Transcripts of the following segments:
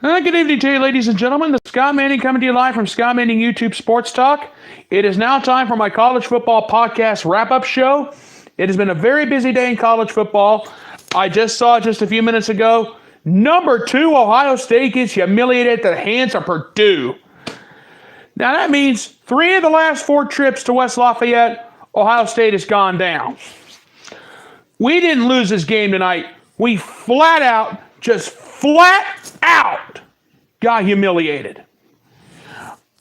Good evening to you, ladies and gentlemen. The Scott Manning coming to you live from Scott Manning YouTube Sports Talk. It is now time for my college football podcast wrap-up show. It has been a very busy day in college football. I just saw just a few minutes ago, number 2 Ohio State gets humiliated at the hands of Purdue. Now that means 3 of the last 4 trips to West Lafayette, Ohio State has gone down. We didn't lose this game tonight. We flat out got humiliated.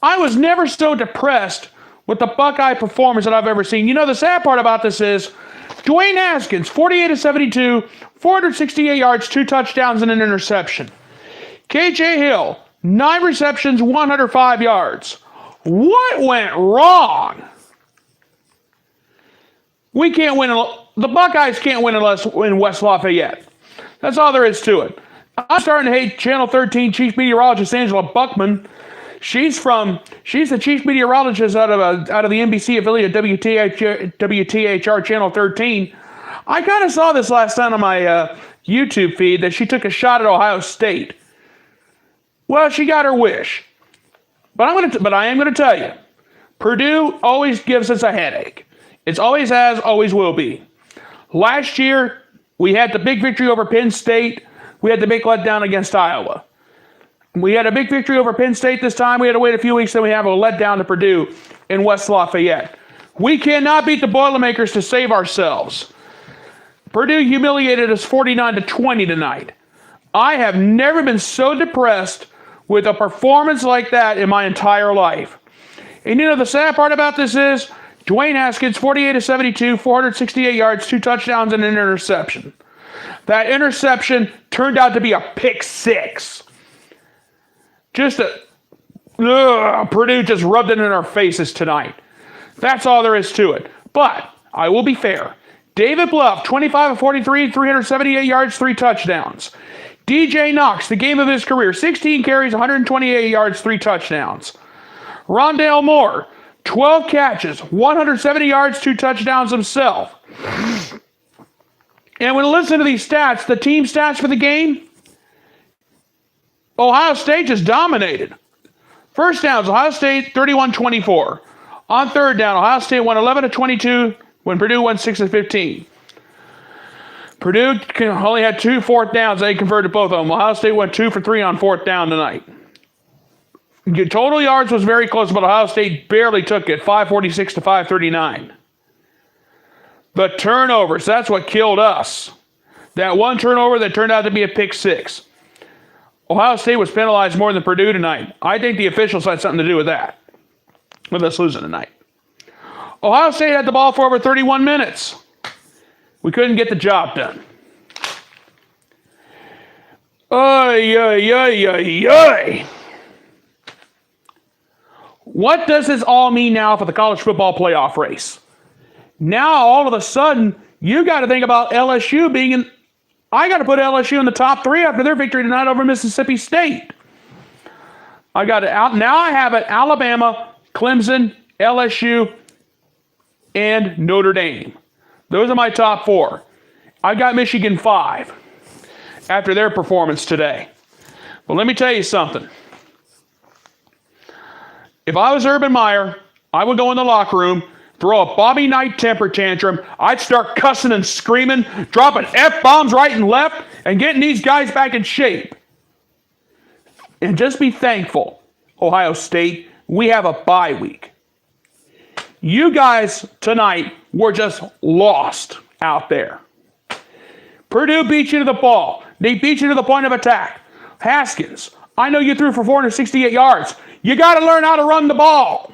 I was never so depressed with the Buckeye performance that I've ever seen. You know, the sad part about this is Dwayne Haskins, 48 of 72, 468 yards, 2 touchdowns, and an interception. KJ Hill, 9 receptions, 105 yards. What went wrong? We can't win. The Buckeyes can't win unless in West Lafayette. That's all there is to it. I'm starting to hate Channel 13 chief meteorologist Angela Buckman. She's the chief meteorologist out of the NBC affiliate WTHR Channel 13. I kind of saw this last night on my YouTube feed that she took a shot at Ohio State. Well, she got her wish. But I am going to tell you, Purdue always gives us a headache. It always has, always will be. Last year, we had the big victory over Penn State. We had the big letdown against Iowa. We had a big victory over Penn State this time. We had to wait a few weeks, then we have a letdown to Purdue in West Lafayette. We cannot beat the Boilermakers to save ourselves. Purdue humiliated us 49-20 tonight. I have never been so depressed with a performance like that in my entire life. And you know, the sad part about this is Dwayne Haskins, 48 of 72, 468 yards, 2 touchdowns, and an interception. That interception turned out to be a pick 6. Purdue just rubbed it in our faces tonight. That's all there is to it. But I will be fair. David Bluff, 25 of 43, 378 yards, 3 touchdowns. DJ Knox, the game of his career, 16 carries, 128 yards, 3 touchdowns. Rondale Moore, 12 catches, 170 yards, 2 touchdowns himself. And when you listen to these stats, the team stats for the game, Ohio State just dominated. First downs, Ohio State 31-24. On third down, Ohio State won 11 of 22 when Purdue won 6 of 15. Purdue only had 2 fourth downs. They converted both of them. Ohio State went 2 for 3 on 4th down tonight. Total yards was very close, but Ohio State barely took it, 546 to 539. The turnovers, that's what killed us. That one turnover that turned out to be a pick 6. Ohio State was penalized more than Purdue tonight. I think the officials had something to do with that, with us losing tonight. Ohio State had the ball for over 31 minutes. We couldn't get the job done. What does this all mean now for the college football playoff race? Now, all of a sudden, you got to think about LSU being in. I got to put LSU in the top 3 after their victory tonight over Mississippi State. I got it out. Now I have it Alabama, Clemson, LSU, and Notre Dame. Those are my top 4. I got Michigan 5 after their performance today. Well, let me tell you something. If I was Urban Meyer, I would go in the locker room, throw a Bobby Knight temper tantrum. I'd start cussing and screaming, dropping F-bombs right and left, and getting these guys back in shape. And just be thankful, Ohio State, we have a bye week. You guys tonight were just lost out there. Purdue beat you to the ball. They beat you to the point of attack. Haskins, I know you threw for 468 yards. You got to learn how to run the ball.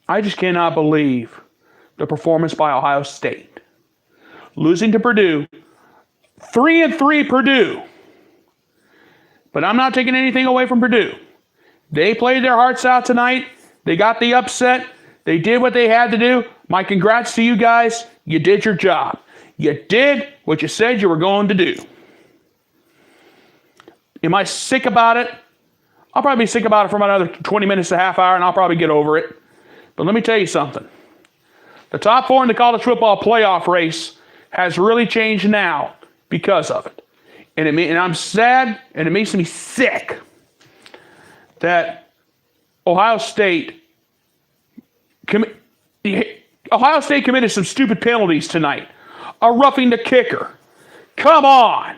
I just cannot believe the performance by Ohio State. Losing to Purdue, 3-3 Purdue. But I'm not taking anything away from Purdue. They played their hearts out tonight. They got the upset. They did what they had to do. My congrats to you guys. You did your job. You did what you said you were going to do. Am I sick about it? I'll probably be sick about it for about another 20 minutes to a half hour, and I'll probably get over it. But let me tell you something. The top 4 in the college football playoff race has really changed now because of it. And I'm sad, and it makes me sick that Ohio State committed some stupid penalties tonight. A roughing the kicker. Come on.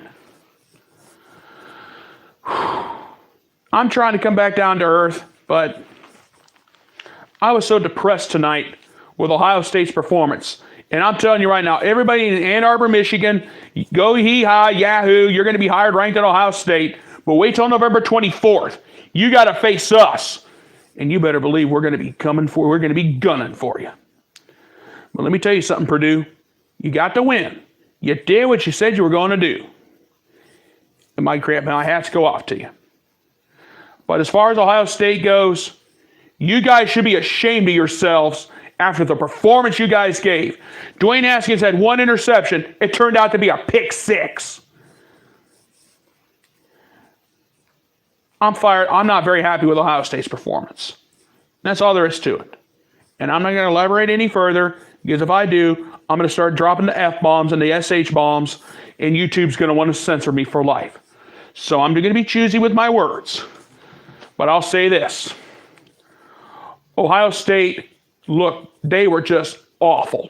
I'm trying to come back down to earth, but I was so depressed tonight with Ohio State's performance. And I'm telling you right now, everybody in Ann Arbor, Michigan, go hee-haw, yahoo, you're going to be hired ranked at Ohio State, but wait till November 24th. You got to face us. And you better believe we're going to be we're going to be gunning for you. But let me tell you something, Purdue. You got to win. You did what you said you were going to do. And my hats go off to you. But as far as Ohio State goes, you guys should be ashamed of yourselves after the performance you guys gave. Dwayne Haskins had one interception. It turned out to be a pick six. I'm fired. I'm not very happy with Ohio State's performance. That's all there is to it. And I'm not going to elaborate any further, because if I do, I'm going to start dropping the F-bombs and the SH bombs, and YouTube's going to want to censor me for life. So I'm going to be choosy with my words. But I'll say this. Ohio State, look, they were just awful.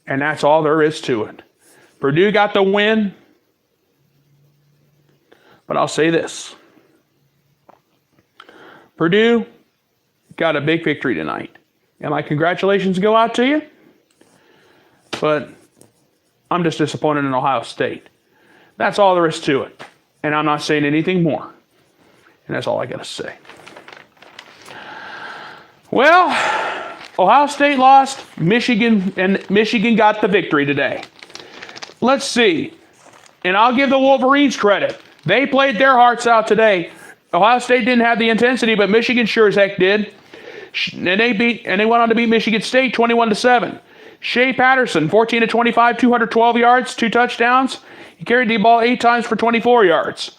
And that's all there is to it. Purdue got the win. But I'll say this. Purdue got a big victory tonight. And my congratulations go out to you. But I'm just disappointed in Ohio State. That's all there is to it. And I'm not saying anything more. And that's all I got to say. Well, Ohio State lost. Michigan got the victory today. Let's see. And I'll give the Wolverines credit. They played their hearts out today. Ohio State didn't have the intensity, but Michigan sure as heck did. And they went on to beat Michigan State 21-7. Shea Patterson, 14-25, 212 yards, 2 touchdowns. He carried the ball 8 times for 24 yards.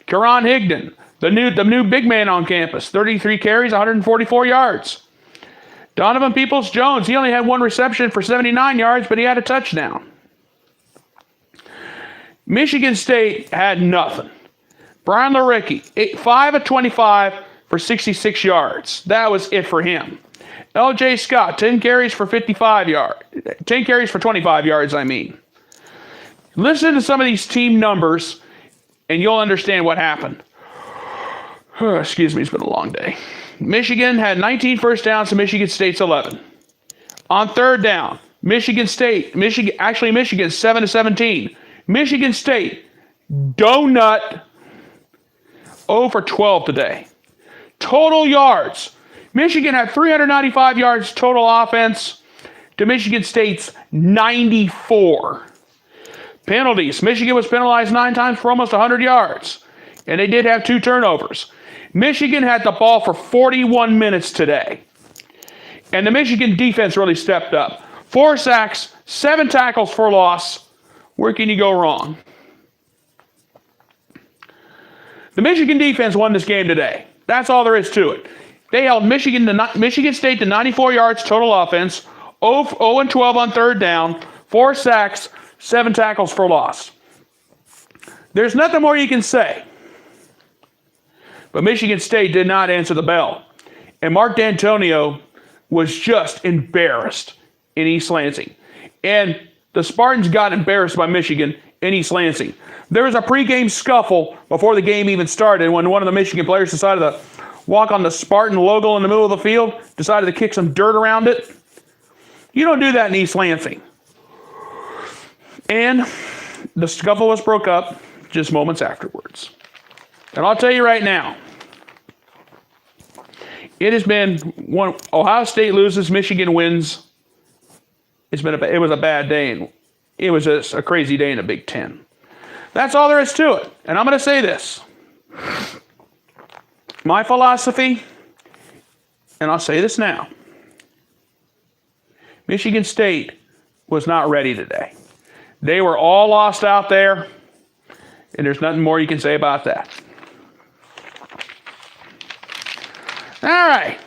Karan Higdon, the new big man on campus, 33 carries, 144 yards. Donovan Peoples-Jones, he only had 1 reception for 79 yards, but he had a touchdown. Michigan State had nothing. Brian Laricki, 5 of 25 for 66 yards. That was it for him. L.J. Scott, 10 carries for 25 yards. 10 carries for 25 yards, I mean. Listen to some of these team numbers, and you'll understand what happened. Excuse me, it's been a long day. Michigan had 19 first downs to Michigan State's 11. On third down, Michigan 7-17. Michigan State, donut, 0 for 12 today. Total yards. Michigan had 395 yards total offense to Michigan State's 94. Penalties. Michigan was penalized 9 times for almost 100 yards. And they did have 2 turnovers. Michigan had the ball for 41 minutes today. And the Michigan defense really stepped up. 4 sacks, 7 tackles for loss. Where can you go wrong? The Michigan defense won this game today. That's all there is to it. They held Michigan State to 94 yards total offense, 0-12 on third down, 4 sacks, 7 tackles for loss. There's nothing more you can say. But Michigan State did not answer the bell. And Mark D'Antonio was just embarrassed in East Lansing. And the Spartans got embarrassed by Michigan in East Lansing. There was a pregame scuffle before the game even started when one of the Michigan players decided to walk on the Spartan logo in the middle of the field, decided to kick some dirt around it. You don't do that in East Lansing. And the scuffle was broke up just moments afterwards. And I'll tell you right now, it has been one. Ohio State loses, Michigan wins. It was a bad day, and it was just a crazy day in the Big Ten. That's all there is to it. And I'm going to say this. My philosophy, and I'll say this now. Michigan State was not ready today. They were all lost out there, and there's nothing more you can say about that. All right.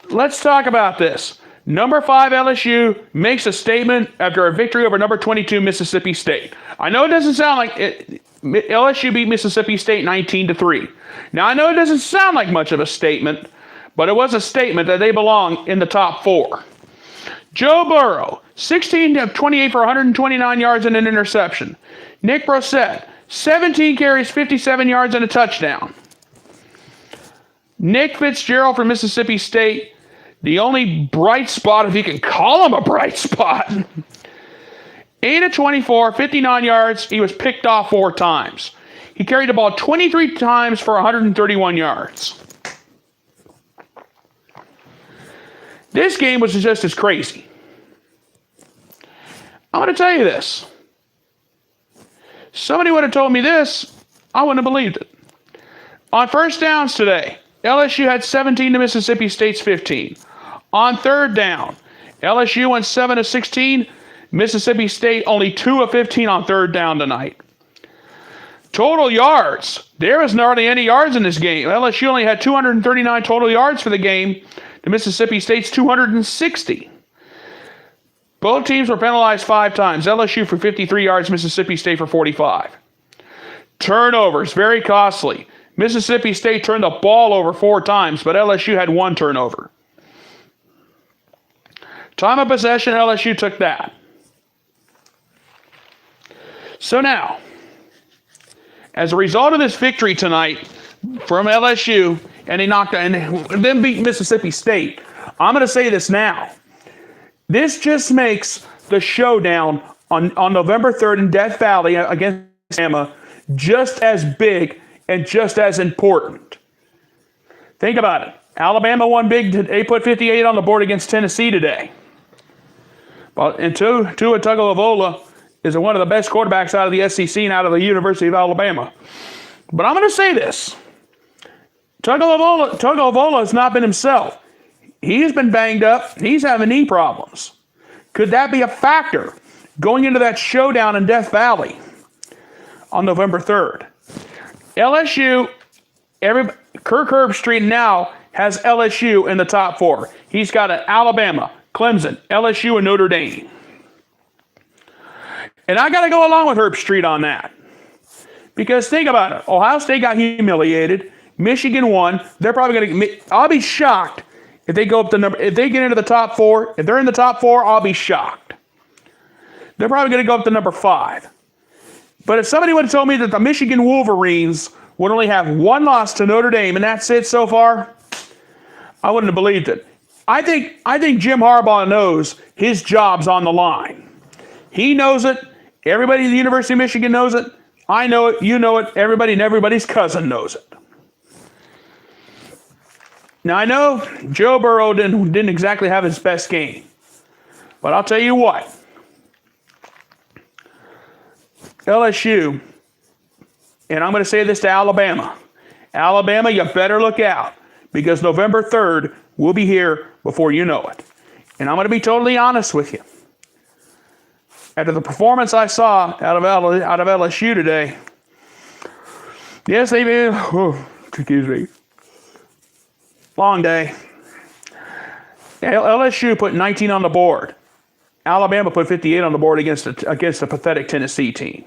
Let's talk about this. Number 5 LSU makes a statement after a victory over number 22 Mississippi State. I know it doesn't sound like it. LSU beat Mississippi State 19-3. Now I know it doesn't sound like much of a statement, but it was a statement that they belong in the top 4. Joe Burrow, 16 of 28 for 129 yards and an interception. Nick Brossette, 17 carries, 57 yards and a touchdown. Nick Fitzgerald from Mississippi State, the only bright spot, if you can call him a bright spot. 8 of 24, 59 yards. He was picked off 4 times. He carried the ball 23 times for 131 yards. This game was just as crazy. I'm going to tell you this. Somebody would have told me this, I wouldn't have believed it. On first downs today, LSU had 17 to Mississippi State's 15. On third down, LSU went 7 of 16. Mississippi State only 2 of 15 on third down tonight. Total yards. There was hardly any yards in this game. LSU only had 239 total yards for the game to Mississippi State's 260. Both teams were penalized 5 times. LSU for 53 yards, Mississippi State for 45. Turnovers, very costly. Mississippi State turned the ball over 4 times, but LSU had 1 turnover. Time of possession, LSU took that. So now, as a result of this victory tonight from LSU, and they knocked and then beat Mississippi State, I'm going to say this now. This just makes the showdown on November 3rd in Death Valley against Alabama just as big and just as important. Think about it. Alabama won big. They put 58 on the board against Tennessee today. And Tua Tagovailoa is one of the best quarterbacks out of the SEC and out of the University of Alabama. But I'm going to say this. Tagovailoa has not been himself. He's been banged up. He's having knee problems. Could that be a factor going into that showdown in Death Valley on November 3rd? LSU, Kirk Herbstreit now has LSU in the top 4. He's got Alabama, Clemson, LSU, and Notre Dame. And I got to go along with Herbstreit on that. Because think about it. Ohio State got humiliated. Michigan won. They're probably going to. I'll be shocked if they go up the number. If they get into the top 4. If they're in the top 4, I'll be shocked. They're probably going to go up to number 5. But if somebody would have told me that the Michigan Wolverines would only have 1 loss to Notre Dame and that's it so far, I wouldn't have believed it. I think Jim Harbaugh knows his job's on the line. He knows it. Everybody at the University of Michigan knows it. I know it. You know it. Everybody and everybody's cousin knows it. Now, I know Joe Burrow didn't exactly have his best game. But I'll tell you what. LSU, and I'm going to say this to Alabama. Alabama, you better look out. Because November 3rd will be here before you know it. And I'm going to be totally honest with you. After the performance I saw out of LSU today, yes, they made, excuse me, long day. LSU put 19 on the board. Alabama put 58 on the board against a pathetic Tennessee team.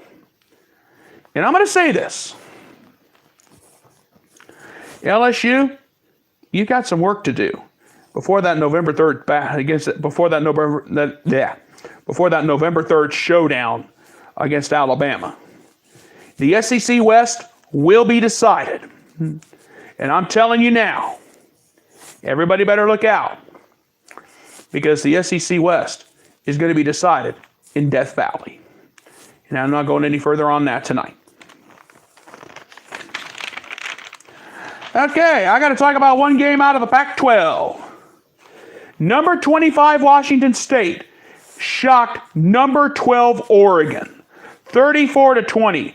And I'm going to say this. LSU, you've got some work to do before that November 3rd before that November 3rd showdown against Alabama. The SEC West will be decided. And I'm telling you now, everybody better look out because the SEC West is going to be decided in Death Valley. And I'm not going any further on that tonight. Okay, I got to talk about one game out of the Pac-12. Number 25 Washington State shocked number 12 Oregon, 34-20.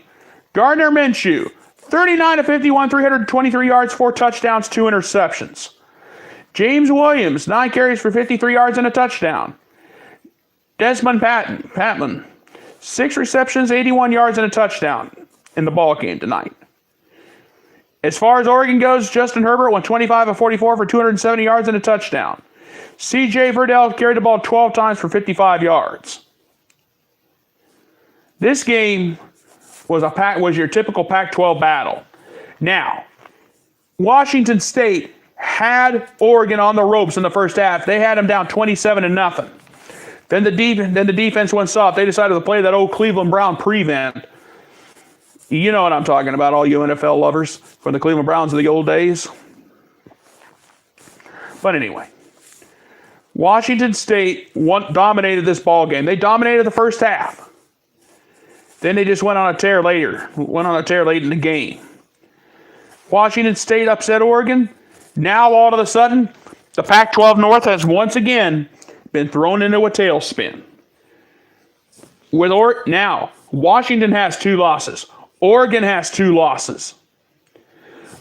Gardner Minshew, 39 of 51, 323 yards, 4 touchdowns, 2 interceptions. James Williams, 9 carries for 53 yards and a touchdown. Desmond Patman, 6 receptions, 81 yards and a touchdown in the ball game tonight. As far as Oregon goes, Justin Herbert went 25 of 44 for 270 yards and a touchdown. C.J. Verdell carried the ball 12 times for 55 yards. This game was your typical Pac-12 battle. Now, Washington State had Oregon on the ropes in the first half. They had them down 27-0. Then the defense went soft. They decided to play that old Cleveland Brown prevent. You know what I'm talking about, all you NFL lovers from the Cleveland Browns of the old days. But anyway, Washington State dominated this ball game. They dominated the first half. Then they just went on a tear late in the game. Washington State upset Oregon. Now, all of a sudden, the Pac-12 North has once again been thrown into a tailspin. Now, Washington has 2 losses. Oregon has 2 losses.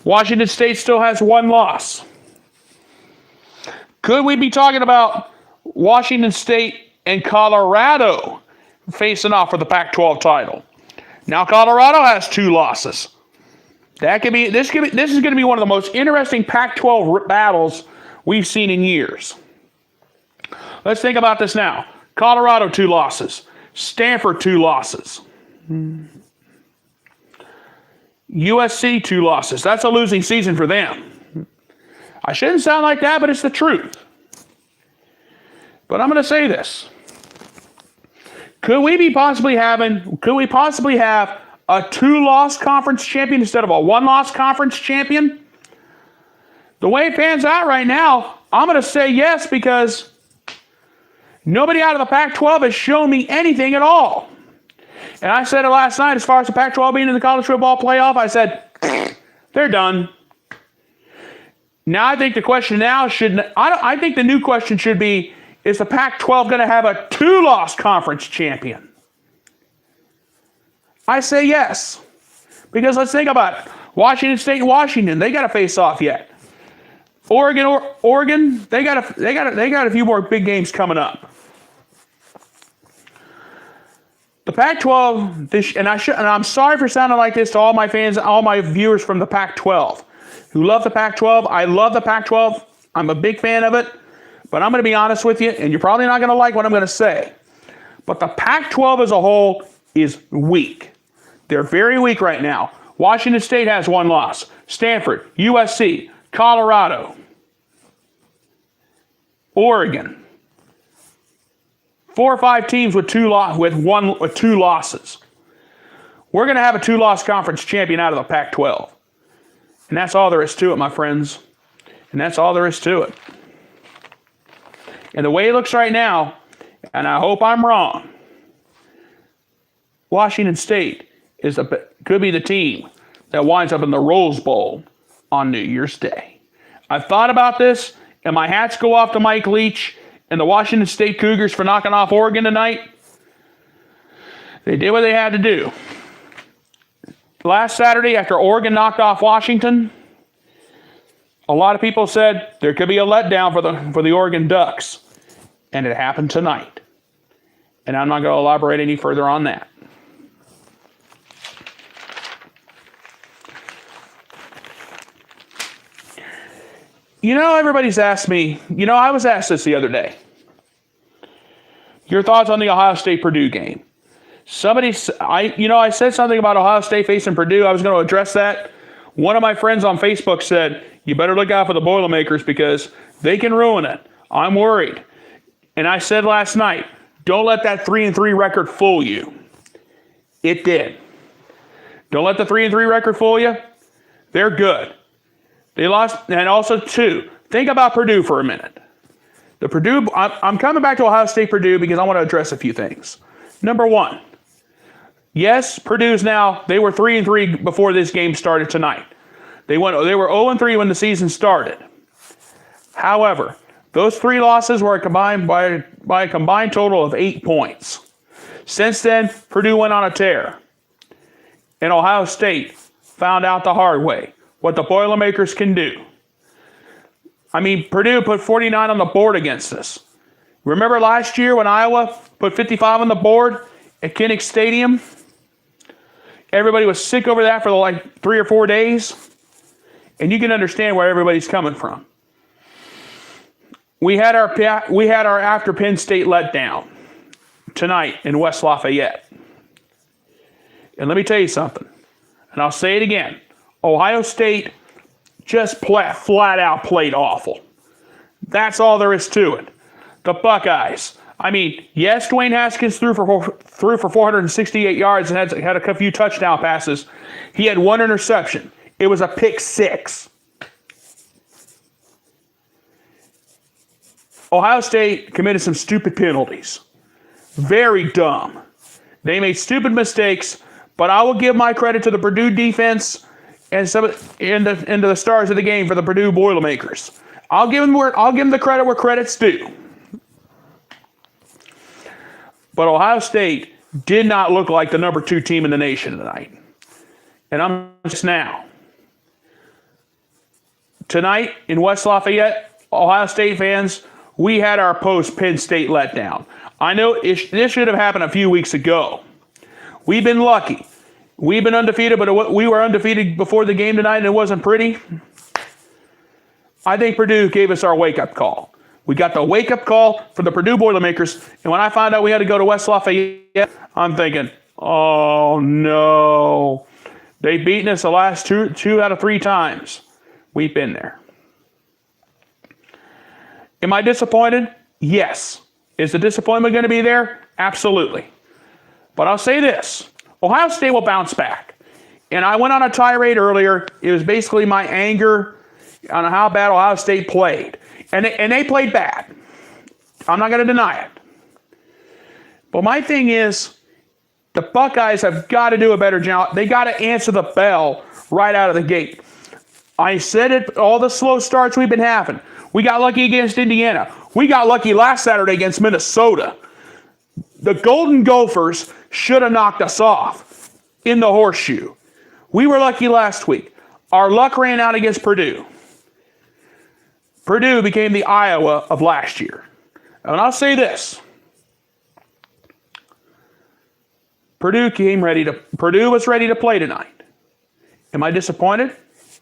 Washington State still has 1 loss. Could we be talking about Washington State and Colorado facing off for the Pac-12 title? Now Colorado has 2 losses. This is going to be one of the most interesting Pac-12 battles we've seen in years. Let's think about this now. Colorado 2 losses. Stanford 2 losses. USC 2 losses. That's a losing season for them. I shouldn't sound like that, but it's the truth. But I'm going to say this. Could we possibly have a 2-loss conference champion instead of a 1-loss conference champion? The way it pans out right now, I'm going to say yes, because nobody out of the Pac-12 has shown me anything at all. And I said it last night, as far as the Pac-12 being in the college football playoff, I said, they're done. Now I think the question now I think the new question should be, is the Pac-12 going to have a 2-loss conference champion? I say yes. Because let's think about it. Washington State and Washington, they got to face off yet. Oregon, they got a few more big games coming up. The Pac-12, and I'm sorry for sounding like this to all my fans, all my viewers from the Pac-12 who love the Pac-12. I love the Pac-12. I'm a big fan of it. But I'm going to be honest with you, and you're probably not going to like what I'm going to say. But the Pac-12 as a whole is weak. They're very weak right now. Washington State has 1 loss. Stanford, USC, Colorado, Oregon. 4 or 5 teams with 2 losses. We're going to have a 2-loss conference champion out of the Pac-12. And that's all there is to it, my friends. And that's all there is to it. And the way it looks right now, and I hope I'm wrong, Washington State could be the team that winds up in the Rose Bowl on New Year's Day. I've thought about this, and my hats go off to Mike Leach and the Washington State Cougars for knocking off Oregon tonight. They did what they had to do. Last Saturday, after Oregon knocked off Washington, a lot of people said there could be a letdown for the Oregon Ducks. And it happened tonight. And I'm not going to elaborate any further on that. You know, everybody's asked me, I was asked this the other day. Your thoughts on the Ohio State-Purdue game. I said something about Ohio State facing Purdue. I was going to address that. One of my friends on Facebook said, you better look out for the Boilermakers because they can ruin it. I'm worried. And I said last night, don't let that 3-3 record fool you. It did. Don't let the 3-3 record fool you. They're good. They lost, and also 2. Think about Purdue for a minute. I'm coming back to Ohio State Purdue because I want to address a few things. Number 1, yes, Purdue's now, they were 3-3 before this game started tonight. They were 0-3 when the season started. However, those 3 losses were combined by a combined total of 8 points. Since then, Purdue went on a tear. And Ohio State found out the hard way what the Boilermakers can do. I mean, Purdue put 49 on the board against us. Remember last year when Iowa put 55 on the board at Kinnick Stadium? Everybody was sick over that for like 3 or 4 days. And you can understand where everybody's coming from. we had our after Penn State letdown tonight in West Lafayette. And let me tell you something, and I'll say it again. Ohio State just flat out played awful. That's all there is to it. The Buckeyes. I mean, yes, Dwayne Haskins threw for 468 yards and had a few touchdown passes. He had one interception. It was a pick six. Ohio State committed some stupid penalties. Very dumb. They made stupid mistakes, but I will give my credit to the Purdue defense and the stars of the game for the Purdue Boilermakers. I'll give them the credit where credit's due. But Ohio State did not look like the number 2 team in the nation tonight. And I'm just now. Tonight in West Lafayette, Ohio State fans, we had our post-Penn State letdown. I know this should have happened a few weeks ago. We've been lucky. We've been undefeated, but we were undefeated before the game tonight and it wasn't pretty. I think Purdue gave us our wake-up call. We got the wake-up call for the Purdue Boilermakers, and when I found out we had to go to West Lafayette, I'm thinking, oh no. They've beaten us the last two out of 3 times. We've been there. Am I disappointed? Yes. Is the disappointment going to be there? Absolutely. But I'll say this. Ohio State will bounce back. And I went on a tirade earlier. It was basically my anger on how bad Ohio State played. And they played bad. I'm not going to deny it. But my thing is, the Buckeyes have got to do a better job. They got to answer the bell right out of the gate. I said it, all the slow starts we've been having. We got lucky against Indiana. We got lucky last Saturday against Minnesota. The Golden Gophers should have knocked us off in the horseshoe. We were lucky last week. Our luck ran out against Purdue. Purdue became the Iowa of last year. And I'll say this. Purdue was ready to play tonight. Am I disappointed?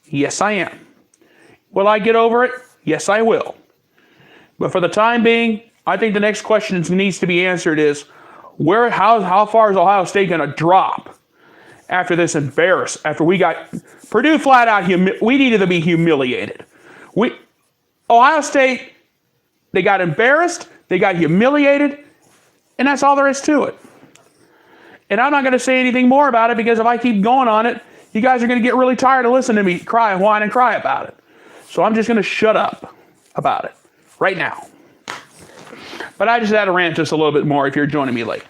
Yes, I am. Will I get over it? Yes, I will. But for the time being, I think the next question that needs to be answered is, how far is Ohio State going to drop after this embarrassment? After we got Purdue flat out, we needed to be humiliated. Ohio State, they got embarrassed, they got humiliated, and that's all there is to it. And I'm not going to say anything more about it because if I keep going on it, you guys are going to get really tired of listening to me cry and whine and cry about it. So I'm just going to shut up about it right now. But I just had to rant just a little bit more if you're joining me late.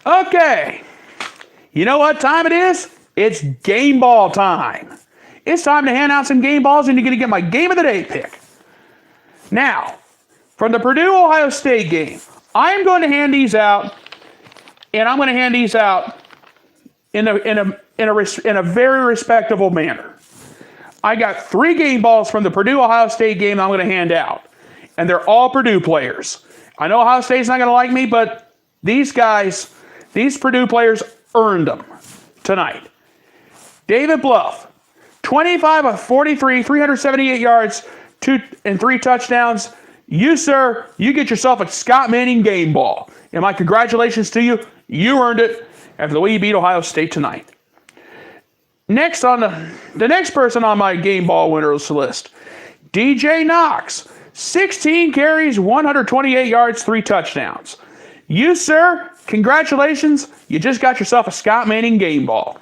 Okay. You know what time it is? It's game ball time. It's time to hand out some game balls and you're going to get my game of the day pick. Now, from the Purdue-Ohio State game, I'm going to hand these out, and I'm going to hand these out in a very respectable manner. I got 3 game balls from the Purdue-Ohio State game I'm going to hand out, and they're all Purdue players. I know Ohio State's not going to like me, but these Purdue players earned them tonight. David Bluff, 25 of 43, 378 yards, 2 and 3 touchdowns. You, sir, you get yourself a Scott Manning game ball. And my congratulations to you. You earned it after the way you beat Ohio State tonight. Next on the next person on my game ball winners list, DJ Knox, 16 carries, 128 yards, 3 touchdowns. You, sir, congratulations. You just got yourself a Scott Manning game ball.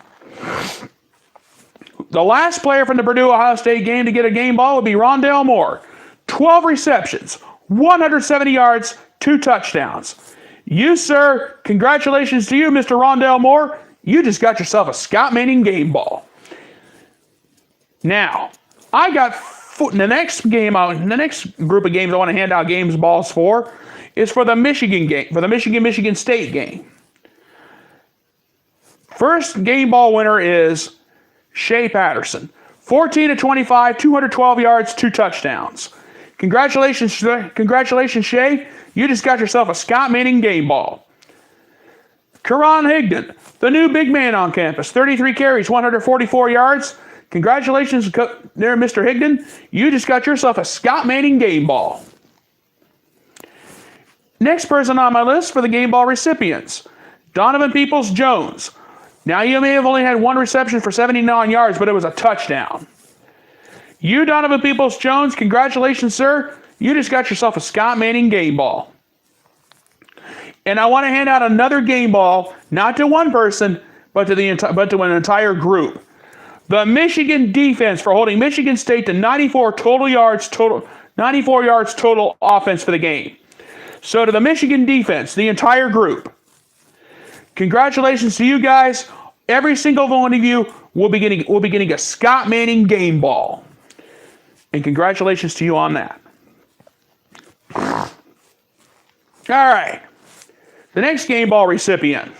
The last player from the Purdue-Ohio State game to get a game ball would be Rondale Moore. 12 receptions, 170 yards, 2 touchdowns. You, sir, congratulations to you, Mr. Rondale Moore. You just got yourself a Scott Manning game ball. Now, I got the next group of games I want to hand out games balls for is for the Michigan game, for the Michigan State game. First game ball winner is Shea Patterson. 14 of 25, 212 yards, 2 touchdowns. Congratulations, Shea. You just got yourself a Scott Manning game ball. Karan Higdon, the new big man on campus. 33 carries, 144 yards, Congratulations there, Mr. Higdon. You just got yourself a Scott Manning game ball. Next person on my list for the game ball recipients, Donovan Peoples-Jones. Now, you may have only had one reception for 79 yards, but it was a touchdown. You, Donovan Peoples-Jones, congratulations, sir. You just got yourself a Scott Manning game ball. And I want to hand out another game ball, not to one person, but to an entire group. The Michigan defense for holding Michigan State to 94 yards total offense for the game. So to the Michigan defense, the entire group, congratulations to you guys. Every single one of you will be getting a Scott Manning game ball. And congratulations to you on that. All right. The next game ball recipient.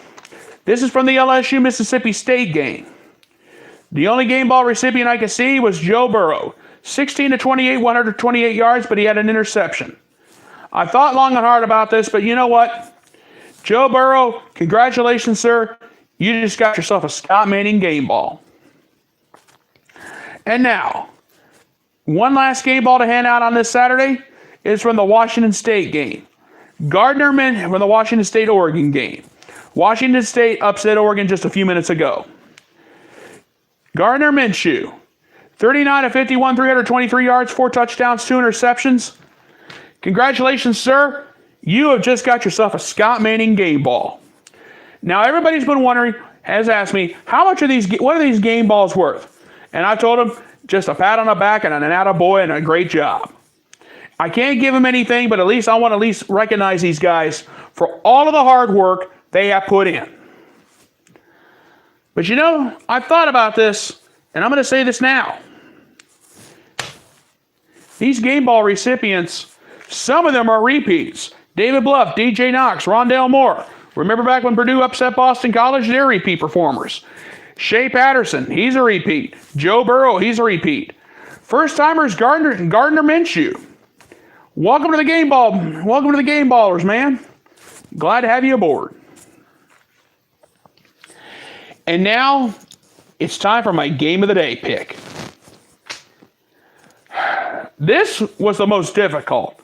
This is from the LSU Mississippi State game. The only game ball recipient I could see was Joe Burrow. 16 to 28, 128 yards, but he had an interception. I thought long and hard about this, but you know what? Joe Burrow, congratulations, sir. You just got yourself a Scott Manning game ball. And now, one last game ball to hand out on this Saturday is from the Washington State game. Gardner Minshew from the Washington State-Oregon game. Washington State upset Oregon just a few minutes ago. Gardner Minshew, 39 to 51, 323 yards, 4 touchdowns, 2 interceptions. Congratulations, sir. You have just got yourself a Scott Manning game ball. Now, everybody's been wondering, has asked me, what are these game balls worth? And I told them, just a pat on the back and an attaboy and a great job. I can't give them anything, but at least I want to recognize these guys for all of the hard work they have put in. But you know, I've thought about this, and I'm going to say this now. These game ball recipients, some of them are repeats. David Bluff, DJ Knox, Rondale Moore. Remember back when Purdue upset Boston College? They're repeat performers. Shea Patterson, he's a repeat. Joe Burrow, he's a repeat. First-timers, Gardner Minshew. Welcome to the game ball. Welcome to the game ballers, man. Glad to have you aboard. And now, it's time for my game of the day pick. This was the most difficult.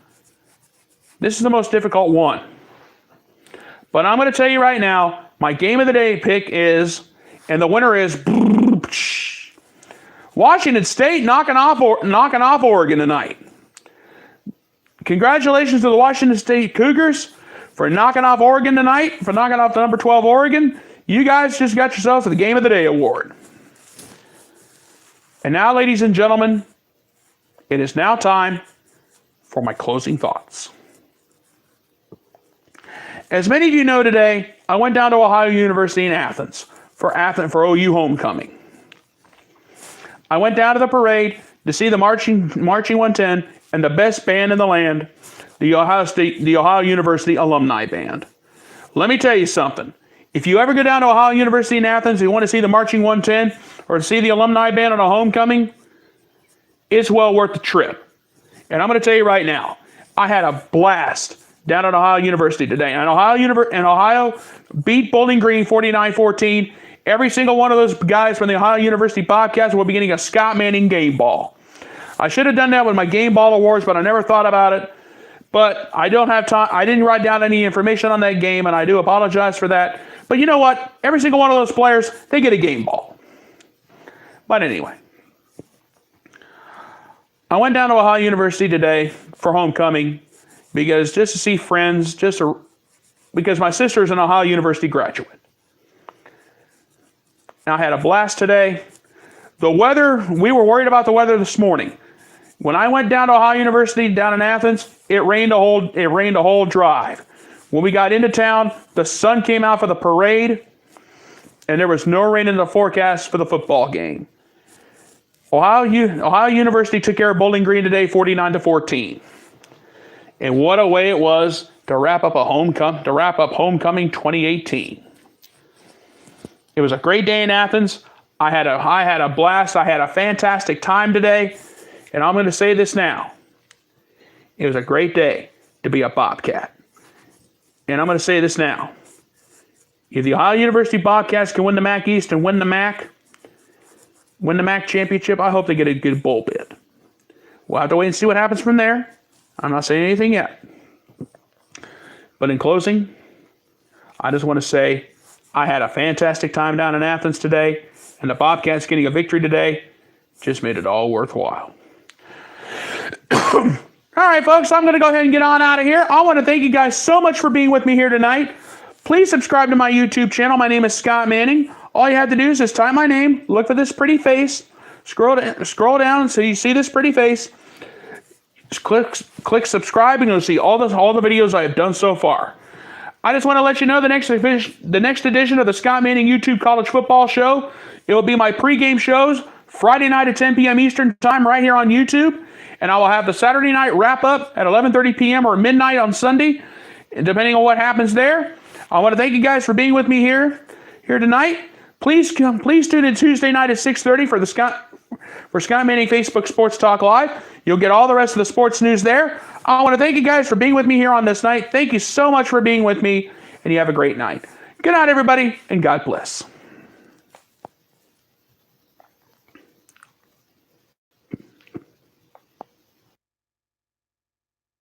This is the most difficult one. But I'm going to tell you right now, my game of the day pick is, and the winner is, Washington State knocking off Oregon tonight. Congratulations to the Washington State Cougars for knocking off Oregon tonight, for knocking off the number 12 Oregon. You guys just got yourselves the Game of the Day award. And now, ladies and gentlemen, it is now time for my closing thoughts. As many of you know today, I went down to Ohio University in Athens for OU homecoming. I went down to the parade to see the marching 110 and the best band in the land, the Ohio University Alumni Band. Let me tell you something. If you ever go down to Ohio University in Athens and you want to see the marching 110 or to see the Alumni Band on a homecoming, it's well worth the trip. And I'm going to tell you right now, I had a blast down at Ohio University today. And Ohio beat Bowling Green 49-14. Every single one of those guys from the Ohio University Bobcats will be getting a Scott Manning game ball. I should have done that with my game ball awards, but I never thought about it. But I don't have time. I didn't write down any information on that game, and I do apologize for that. But you know what? Every single one of those players, they get a game ball. But anyway, I went down to Ohio University today for homecoming because just to see friends, because my sister is an Ohio University graduate. Now, I had a blast today. The weather, we were worried about the weather this morning. When I went down to Ohio University down in Athens, it rained a whole drive. When we got into town, the sun came out for the parade, and there was no rain in the forecast for the football game. Ohio University took care of Bowling Green today, 49-14. And what a way it was to wrap up homecoming 2018. It was a great day in Athens. I had a blast. I had a fantastic time today. And I'm going to say this now. It was a great day to be a Bobcat. And I'm going to say this now. If the Ohio University Bobcats can win the MAC East and win the MAC, win the MAC championship. I hope they get a good bowl bid. We'll have to wait and see what happens from there. I'm not saying anything yet. But in closing, I just want to say I had a fantastic time down in Athens today, and the Bobcats getting a victory today just made it all worthwhile. All right, folks, I'm going to go ahead and get on out of here. I want to thank you guys so much for being with me here tonight. Please subscribe to my YouTube channel. My name is Scott Manning. All you have to do is just type my name, look for this pretty face, scroll down so you see this pretty face. Just click subscribe, and you'll see all the videos I have done so far. I just want to let you know the next edition of the Scott Manning YouTube College Football Show. It will be my pregame shows Friday night at 10 p.m. Eastern Time right here on YouTube. And I will have the Saturday night wrap-up at 11:30 p.m. or midnight on Sunday, depending on what happens there. I want to thank you guys for being with me here tonight. Please tune in Tuesday night at 6:30 for Scott Manning Facebook Sports Talk Live. You'll get all the rest of the sports news there. I want to thank you guys for being with me here on this night. Thank you so much for being with me, and you have a great night. Good night, everybody, and God bless.